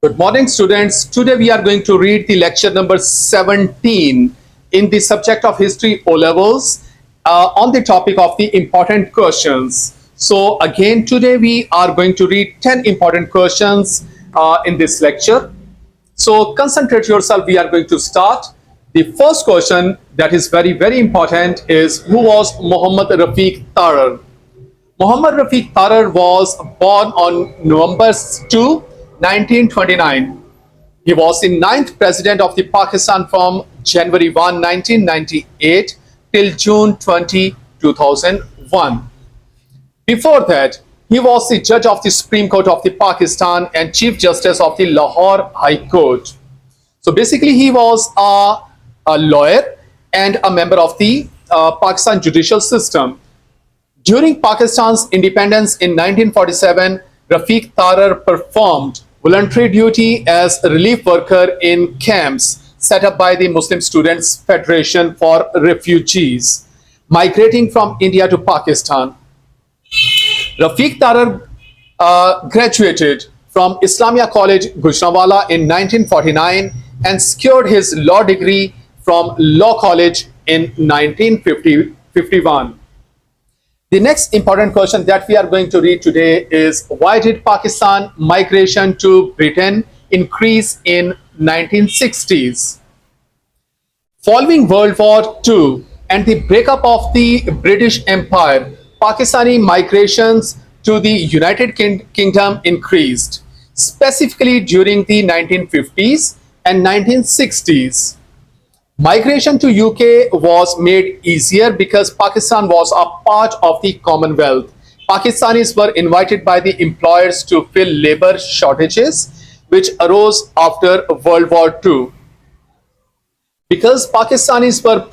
Good morning, students. Today we are going to read the lecture number 17 in the subject of History O Levels on the topic of the important questions. So again, today we are going to read 10 important questions in this lecture. So concentrate yourself. We are going to start. The first question that is very important is, who was Muhammad Rafiq Tarar? Muhammad Rafiq Tarar was born on November 2, 1929. He was the ninth president of the Pakistan from January 1, 1998 till June 2001. Before that, he was the judge of the Supreme Court of the Pakistan and Chief Justice of the Lahore High Court. So basically, he was a lawyer and a member of the Pakistan judicial system. During Pakistan's independence in 1947, Rafiq Tarar performed voluntary duty as a relief worker in camps set up by the Muslim Students Federation for refugees migrating from India to Pakistan. Rafiq Tarar graduated from Islamia College, Gujranwala in 1949 and secured his law degree from Law College in 1951. The next important question that we are going to read today is, why did Pakistan migration to Britain increase in 1960s? Following World War II and the breakup of the British Empire, Pakistani migrations to the United Kingdom increased, specifically during the 1950s and 1960s. Migration to UK was made easier because Pakistan was a part of the Commonwealth. Pakistanis were invited by the employers to fill labor shortages which arose after World War II. Because Pakistanis were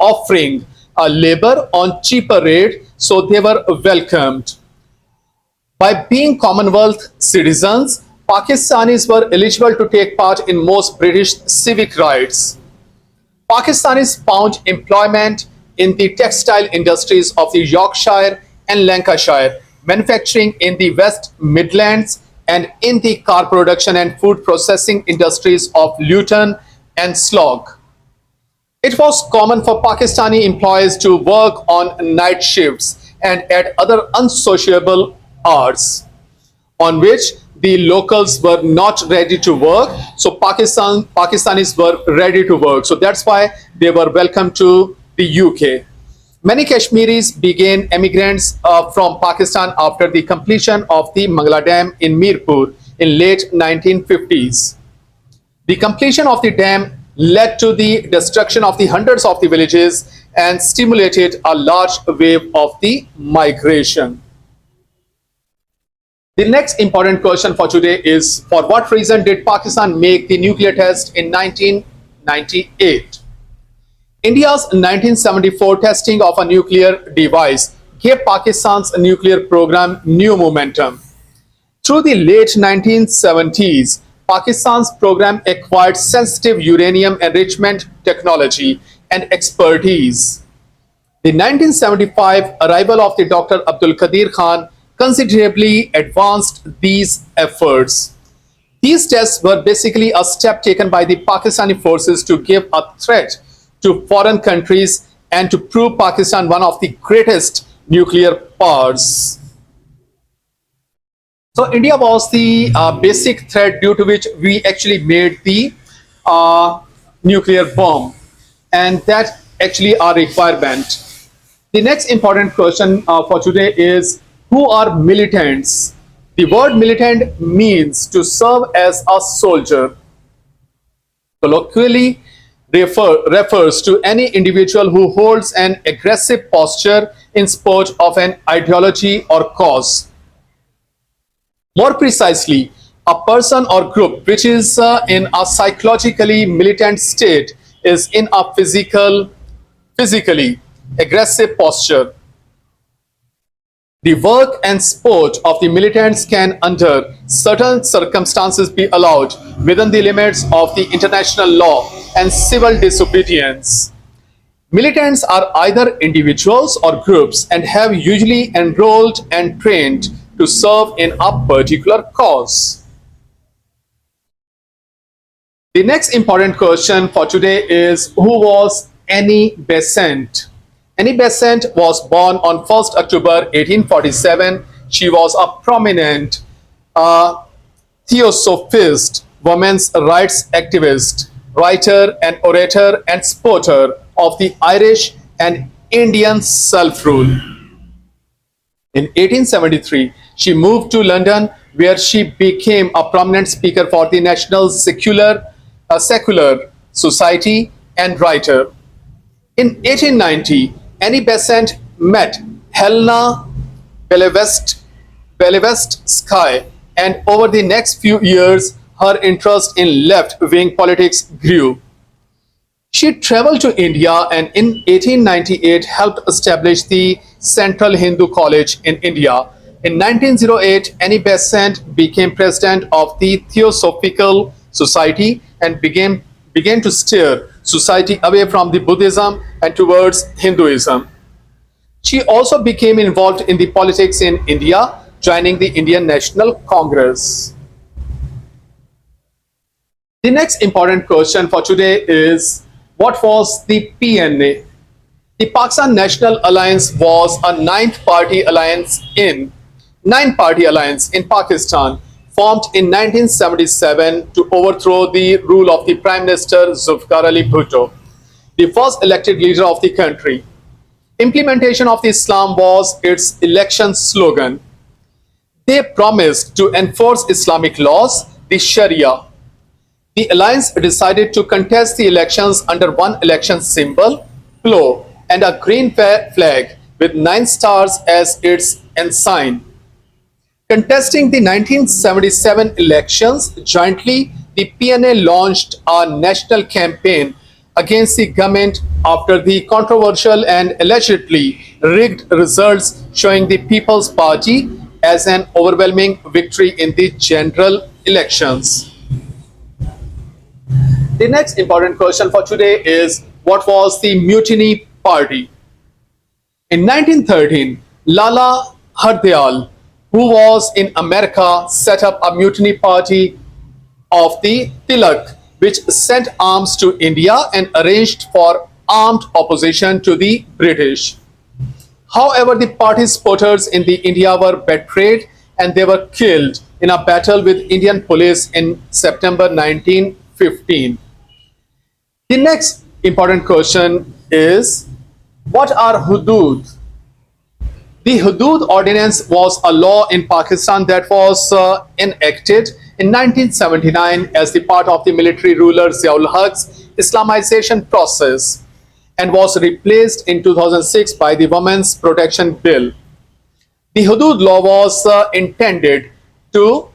offering labor on cheaper rate, so they were welcomed. By being Commonwealth citizens, Pakistanis were eligible to take part in most British civic rights. Pakistanis found employment in the textile industries of the Yorkshire and Lancashire, manufacturing in the West Midlands, and in the car production and food processing industries of Luton and Slough. It was common for Pakistani employees to work on night shifts and at other unsociable hours, on which the locals were not ready to work, so Pakistanis were ready to work. So that's why they were welcome to the UK. Many Kashmiris became immigrants from Pakistan after the completion of the Mangla Dam in Mirpur in late 1950s. The completion of the dam led to the destruction of the hundreds of the villages and stimulated a large wave of the migration. The next important question for today is, for what reason did Pakistan make the nuclear test in 1998? India's 1974 testing of a nuclear device gave Pakistan's nuclear program new momentum. Through the late 1970s, Pakistan's program acquired sensitive uranium enrichment technology and expertise. The 1975 arrival of the Dr. Abdul Qadir Khan considerably advanced these efforts. These tests were basically a step taken by the Pakistani forces to give a threat to foreign countries and to prove Pakistan one of the greatest nuclear powers. So India was the basic threat due to which we actually made the nuclear bomb, and that actually our requirement. The next important question for today is, who are militants? The word militant means to serve as a soldier. Colloquially refers to any individual who holds an aggressive posture in support of an ideology or cause. More precisely, a person or group which is in a psychologically militant state is in a physically aggressive posture. The work and sport of the militants can, under certain circumstances, be allowed within the limits of the international law and civil disobedience. Militants are either individuals or groups and have usually enrolled and trained to serve in a particular cause. The next important question for today is who was Annie Besant? Annie Besant was born on 1st October 1847. She was a prominent uh, theosophist, women's rights activist, writer and orator and supporter of the Irish and Indian self-rule. In 1873, she moved to London, where she became a prominent speaker for the National Secular Society and writer. In 1890, Annie Besant met Helena Blavatsky, and over the next few years, her interest in left-wing politics grew. She traveled to India and in 1898 helped establish the Central Hindu College in India. In 1908, Annie Besant became president of the Theosophical Society and began to steer society away from the Buddhism and towards Hinduism. She also became involved in the politics in India, joining the Indian National Congress. The next important question for today is what was the PNA? The Pakistan National Alliance was a nine-party alliance in Pakistan formed in 1977 to overthrow the rule of the Prime Minister Zulfikar Ali Bhutto, the first elected leader of the country. Implementation of the Islam was its election slogan. They promised to enforce Islamic laws, the Sharia. The alliance decided to contest the elections under one election symbol, plough, and a green flag with 9 stars as its ensign. Contesting the 1977 elections jointly, the PNA launched a national campaign against the government after the controversial and allegedly rigged results showing the People's Party as an overwhelming victory in the general elections. The next important question for today is what was the Mutiny Party? In 1913, Lala Hardayal, who was in America, set up a mutiny party of the Tilak, which sent arms to India and arranged for armed opposition to the British. However, the party's supporters in the India were betrayed and they were killed in a battle with Indian police in September 1915. The next important question is what are hudud? The Hudud Ordinance was a law in Pakistan that was enacted in 1979 as the part of the military ruler Ziaul Haq's Islamization process and was replaced in 2006 by the Women's Protection Bill. The Hudud law was intended to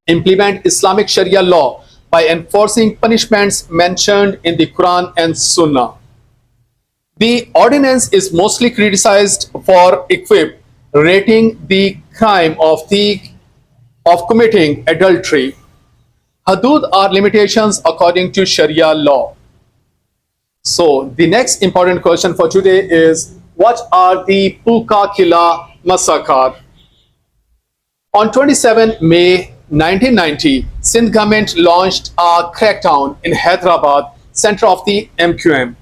implement Islamic Sharia law by enforcing punishments mentioned in the Quran and Sunnah. The ordinance is mostly criticized for rating the crime of committing adultery. Hudud are limitations according to Sharia law. So the next important question for today is what are the Puka Killa massacre? On 27 May 1990, Sindh government launched a crackdown in Hyderabad, center of the MQM.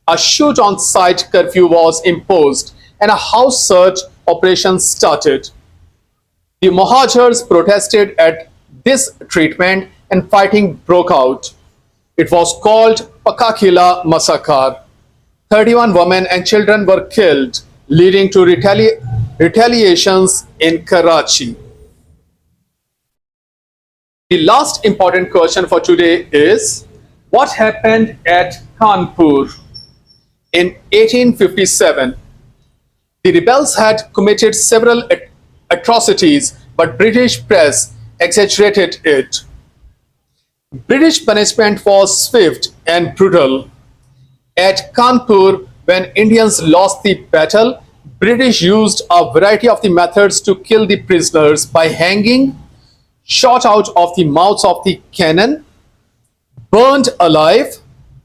A shoot-on-sight curfew was imposed and a house search operation started. The Muhajirs protested at this treatment and fighting broke out. It was called Pakakila massacre. 31 women and children were killed, leading to retaliations in Karachi. The last important question for today is what happened at Kanpur? In 1857, the rebels had committed several atrocities, but British press exaggerated it. British punishment was swift and brutal. At Kanpur, when Indians lost the battle, British used a variety of the methods to kill the prisoners by hanging, shot out of the mouths of the cannon, burned alive.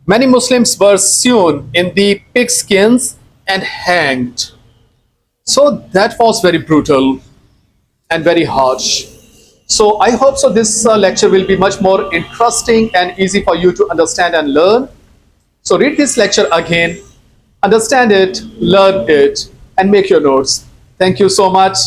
Many Muslims were sewn in the pigskins and hanged. So that was very brutal and very harsh. So I hope so this lecture will be much more interesting and easy for you to understand and learn. So read this lecture again, understand it, learn it, and make your notes. Thank you so much.